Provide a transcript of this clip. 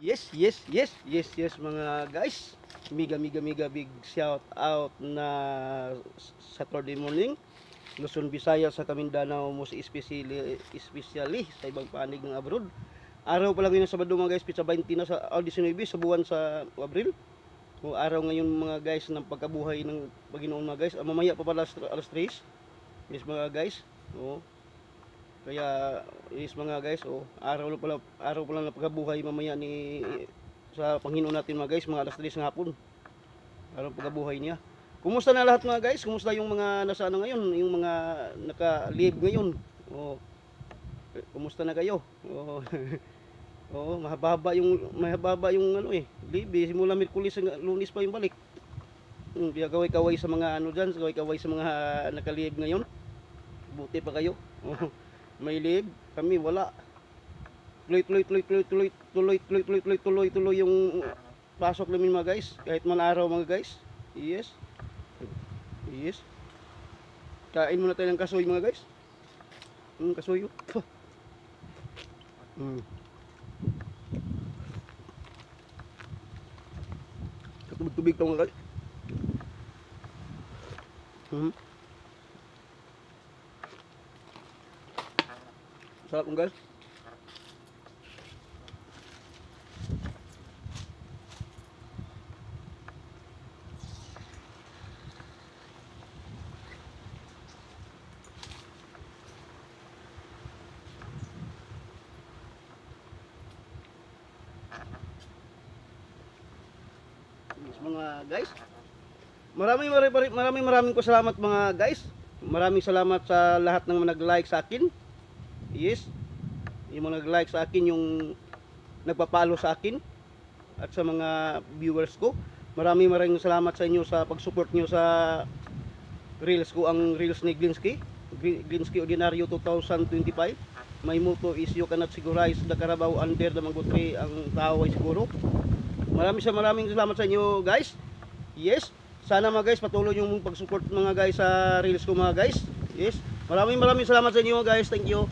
Yes mga guys. Mega big shout out na Saturday morning. Luzon, Visayas sa Mindanao mo especially sa ibang panig ng abroad. Araw pa lang yun sa Sabado mga guys, pizza 20 na sa 19 sa buwan sa Abril. O araw ngayon mga guys ng pagkabuhay ng Panginoon mga guys. Mamaya pa pala alas 3. Yes mga guys. O kaya is mga guys, araw pa lang na pagkabuhay mamaya ni sa Panginoon natin mga guys, mga alas 3 ng hapon. Araw pagkabuhay niya. Kumusta na lahat mga guys? Kumusta yung mga nasa ano ngayon, yung mga naka-live ngayon? Kumusta na kayo? Mahaba yung ano live simula Miyerkules hanggang Lunes pa yung balik. Kaway-kaway sa mga ano diyan, kaway-kaway sa mga naka-live ngayon. Buti pa kayo. May live, kami wala. Tuloy yung pasok namin mga guys, kahit man araw mga guys. Yes. Kain muna tayo ng kasoy mga guys. Kasoy. Tubig pa mga guys. Sarap mga guys. Mga guys, maraming salamat mga guys. Maraming salamat sa lahat ng nag-like sa akin. Yes, yung mga nag-like sa akin, yung nagpapalo sa akin, at sa mga viewers ko. Maraming salamat sa inyo sa pag-support nyo sa reels ko, ang reels ni Glinsky Ordinaryo 2025. My motto is you cannot sigurize the Carabao under the mango tree, ang tao ay siguro. Maraming salamat sa inyo guys. Yes, sana mga guys patuloy yung pag-support mga guys sa reels ko mga guys. Yes, maraming salamat sa inyo mga guys. Thank you.